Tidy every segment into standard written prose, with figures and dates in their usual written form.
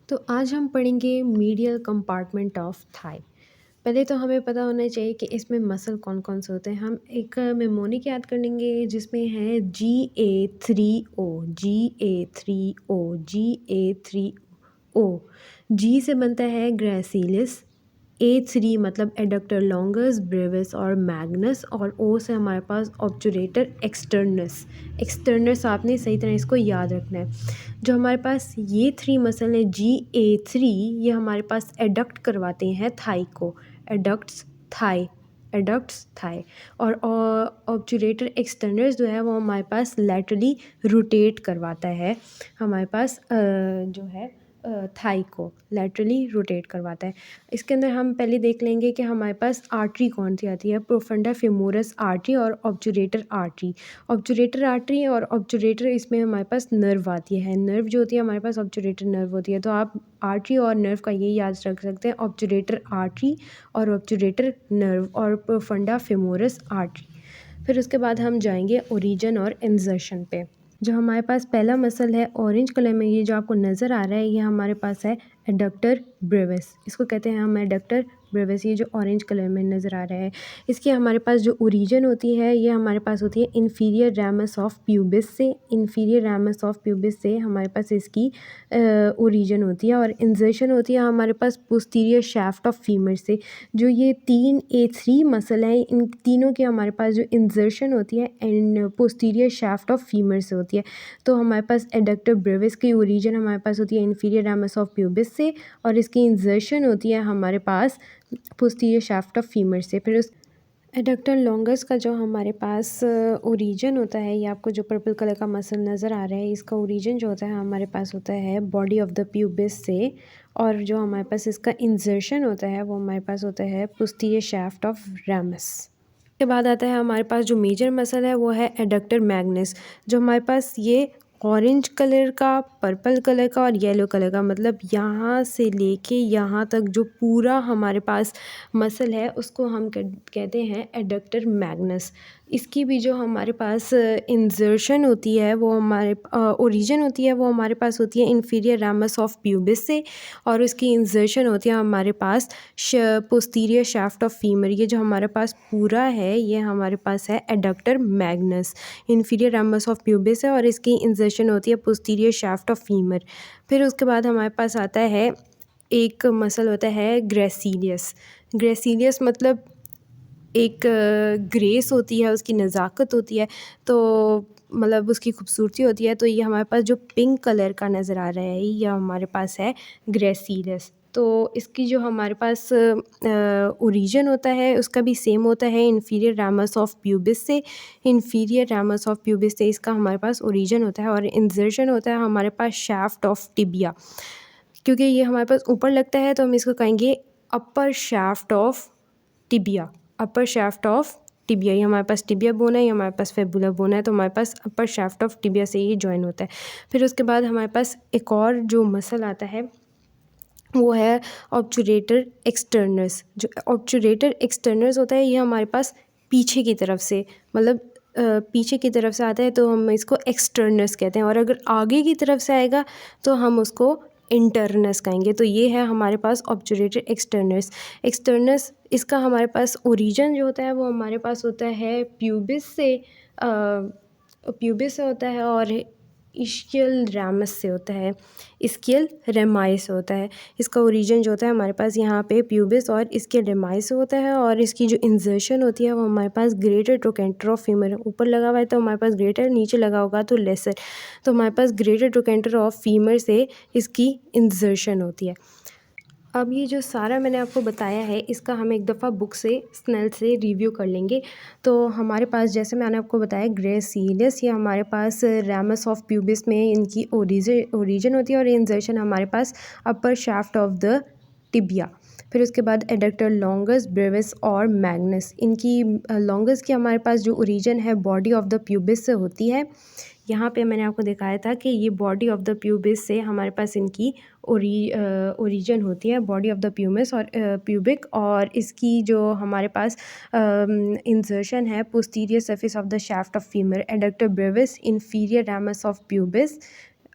तो आज हम पढ़ेंगे मीडियल कंपार्टमेंट ऑफ थाई। पहले तो हमें पता होना चाहिए कि इसमें मसल कौन-कौन से होते हैं। हम एक मेमोनिक याद कर लेंगे जिसमें है GA3O, GA3O, GA3O। जी से बनता है ग्रेसिलिस, A3 मतलब एडक्टर लॉन्गस, ब्रेविस और मैग्नस, और ओ से हमारे पास ऑब्चुरेटर एक्सटर्नस। एक्सटर्नस आपने सही तरह इसको याद रखना है। जो हमारे पास ये 3 मसल हैं GA3, ये हमारे पास एडक्ट करवाते हैं थाई को। एडक्ट्स थाई, एडक्ट्स थाई। और ऑब्चुरेटर एक्सटर्नस जो है वो हमारे पास लैटरली रोटेट करवाता है हमारे पास जो है थाई को लैटरली रोटेट करवाता है। इसके अंदर हम पहले देख लेंगे कि हमारे पास आर्टरी कौन सी आती है। प्रोफंडा फेमोरस आर्टरी और ऑब्चुरेटर आर्टरी। ऑब्चुरेटर आर्टरी और ऑब्चुरेटर, इसमें हमारे पास नर्व आती है। नर्व जो होती है हमारे पास ऑब्चुरेटर नर्व होती है। तो आप आर्टरी और नर्व का ये याद रख सकते हैं, ऑब्चुरेटर आर्टरी और ऑब्चुरेटर नर्व और प्रोफंडा फेमोरस आर्टरी। फिर उसके बाद हम जाएंगे ओरिजिन और इंजर्शन पे। जो हमारे पास पहला मसल है ऑरेंज कलर में, ये जो आपको नज़र आ रहा है, ये हमारे पास है एडक्टर ब्रेविस। इसको कहते हैं हम एडक्टर ब्रेविस, ये जो ऑरेंज कलर में नज़र आ रहा है। इसकी हमारे पास जो ओरिजिन होती है ये हमारे पास होती है इन्फीरियर रैमस ऑफ प्यूबिस से। इन्फीरियर रैमस ऑफ प्यूबिस से हमारे पास इसकी ओरिजिन होती है। और इंजर्शन होती है हमारे पास पोस्टीरियर शैफ्ट ऑफ फीमर से। जो ये 3 A3 मसल हैं, इन तीनों के हमारे पास जो इंजर्शन होती है and posterior shaft of femur से होती है। तो हमारे पास एडक्टर ब्रेविस की ओरिजिन हमारे पास होती है इन्फीरियर रैमस ऑफ प्यूबिस से, और इसकी इंजर्शन होती है हमारे पास पोस्टीरियर शैफ्ट ऑफ फीमर से। फिर उस एडक्टर लॉन्गस का जो हमारे पास ओरिजिन होता है, ये आपको जो पर्पल कलर का मसल नज़र आ रहा है, इसका ओरिजिन जो होता है हमारे पास होता है बॉडी ऑफ द प्यूबिस से। और जो हमारे पास इसका इंजर्शन होता है वो हमारे पास होता है पोस्टीरियर शैफ्ट ऑफ रैमस। के बाद आता है हमारे पास जो मेजर मसल है वो है एडक्टर मैग्नस। जो हमारे पास ये ऑरेंज कलर का, पर्पल कलर का और येलो कलर का, मतलब यहाँ से लेके यहाँ तक जो पूरा हमारे पास मसल है उसको हम कहते हैं एडक्टर मैग्नस। इसकी भी जो हमारे पास इंजर्शन होती है वो हमारे ओरिजिन होती है वो हमारे पास होती है इन्फीरियर रैमस ऑफ प्यूबिस से, और उसकी इंजर्शन होती है हमारे पास पोस्टीरियर शैफ्ट ऑफ फीमर। ये जो हमारे पास पूरा है ये हमारे पास है adductor magnus. Inferior ramus of pubis है और इसकी इंजर्शन होती है पोस्टीरियर शैफ्ट ऑफ फीमर। फिर उसके बाद हमारे पास आता है एक मसल होता है ग्रेसिलियस। ग्रेसिलियस मतलब एक ग्रेस होती है, उसकी नज़ाकत होती है, तो मतलब उसकी खूबसूरती होती है। तो ये हमारे पास जो पिंक कलर का नज़र आ रहा है ये हमारे पास है ग्रेसिलियस। तो इसकी जो हमारे पास ओरिजिन होता है उसका भी सेम होता है इन्फीरियर रैमस ऑफ प्यूबिस से। इन्फीरियर रैमस ऑफ प्यूबिस से इसका हमारे पास ओरिजिन होता है, और इंजर्शन होता है हमारे पास शैफ्ट ऑफ टिबिया। क्योंकि ये हमारे पास ऊपर लगता है तो हम इसको कहेंगे upper shaft of tibia. Upper shaft of tibia, ये हमारे पास टिबिया बोन है, ये हमारे पास फेबुला बोन है, तो हमारे पास अपर शैफ्ट ऑफ टिबिया से ये जॉइन होता है। फिर उसके बाद हमारे पास एक और जो मसल आता है वो है ऑब्चुरेटर एक्सटर्नस। जो ऑब्चुरेटर एक्सटर्नस होता है ये हमारे पास पीछे की तरफ से, मतलब पीछे की तरफ से आता है तो हम इसको एक्सटर्नस कहते हैं, और अगर आगे की तरफ से आएगा तो हम उसको इंटरनस कहेंगे। तो ये है हमारे पास ऑब्चुरेटर एक्सटर्नस। एक्सटर्नस इसका हमारे पास ओरिजिन जो होता है वो हमारे पास होता है प्यूबिस से, प्यूबिस से होता है, और इस्कियल रैमस से होता है, इस्कियल रेमाइस होता है। इसका ओरिजिन जो होता है हमारे पास यहाँ पे प्यूबिस और इस्कियल रेमाइस होता है, और इसकी जो इंजर्शन होती है वो हमारे पास ग्रेटर ट्रोकेंटर ऑफ फीमर। ऊपर लगा हुआ है तो हमारे पास ग्रेटर, नीचे लगा होगा तो लेसर, तो हमारे पास ग्रेटर ट्रोकेंटर ऑफ फीमर से इसकी इंजर्शन होती है। अब ये जो सारा मैंने आपको बताया है इसका हम एक दफ़ा बुक से स्नेल से रिव्यू कर लेंगे। तो हमारे पास जैसे मैंने आपको बताया ग्रेसिलियस, ये हमारे पास रैमस ऑफ प्यूबिस में इनकी ओरिजिन होती है, और इंजर्शन हमारे पास अपर शाफ्ट ऑफ द टिबिया। फिर उसके बाद एडक्टर लॉन्गस, ब्रेविस और मैग्नस, इनकी लॉन्गस की हमारे पास जो ओरिजिन है बॉडी ऑफ द प्यूबिस से होती है। यहाँ पे मैंने आपको दिखाया था कि ये बॉडी ऑफ द प्यूबिस से हमारे पास इनकी ओरिजिन होती है, बॉडी ऑफ द प्यूमिस और प्यूबिक, और इसकी जो हमारे पास इंसर्शन है posterior surface of the shaft of femur. Adductor brevis, inferior ramus of pubis,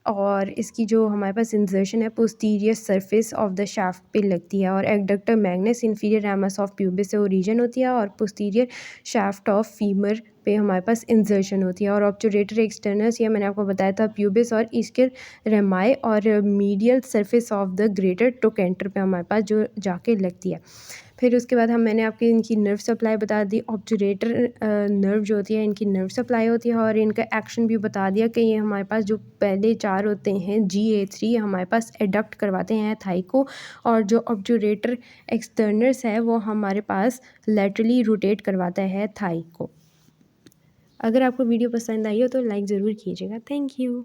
और इसकी जो हमारे पास इंसर्शन है posterior surface of the shaft पे लगती है। और adductor magnus inferior ramus of pubis से ओरिजिन होती है और पोस्टीरियर शाफ्ट ऑफ फीमर पे हमारे पास इंसर्शन होती है। और ऑब्चुरेटर एक्सटर्नस या मैंने आपको बताया था प्यूबिस और इसके रेमाई और medial surface of the greater trochanter पे हमारे पास जो जाके लगती है। फिर उसके बाद मैंने आपकी इनकी नर्व सप्लाई बता दी। ऑब्चुरेटर नर्व जो होती है इनकी नर्व सप्लाई होती है और इनका एक्शन भी बता दिया कि ये हमारे पास जो पहले 4 होते हैं GA3 हमारे पास एडक्ट करवाते हैं थाई को, और जो ऑब्चुरेटर एक्सटर्नस है वो हमारे पास लैटरली रोटेट करवाता है थाई को। अगर आपको वीडियो पसंद आई हो तो लाइक ज़रूर कीजिएगा। Thank you.